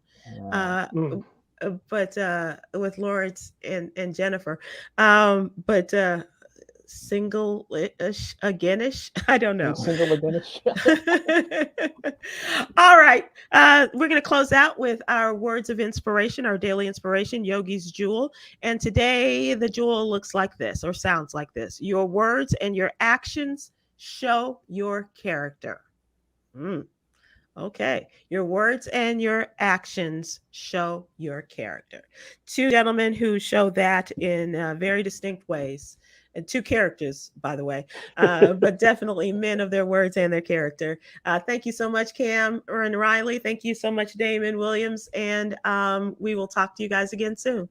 Speaker 1: But with Lawrence and Jennifer, but single-ish againish. I don't know.
Speaker 2: Single againish.
Speaker 1: All right. We're going to close out with our words of inspiration, our daily inspiration, Yogi's Jewel. And today the jewel looks like this, or sounds like this. Your words and your actions show your character. Okay. Your words and your actions show your character. 2 gentlemen who show that in very distinct ways. And 2 characters, by the way, but definitely men of their words and their character. Thank you so much, Cam and Riley. Thank you so much, Damon Williams. And we will talk to you guys again soon.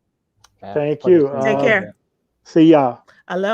Speaker 3: Thank you.
Speaker 1: Take care.
Speaker 3: See y'all.
Speaker 1: I love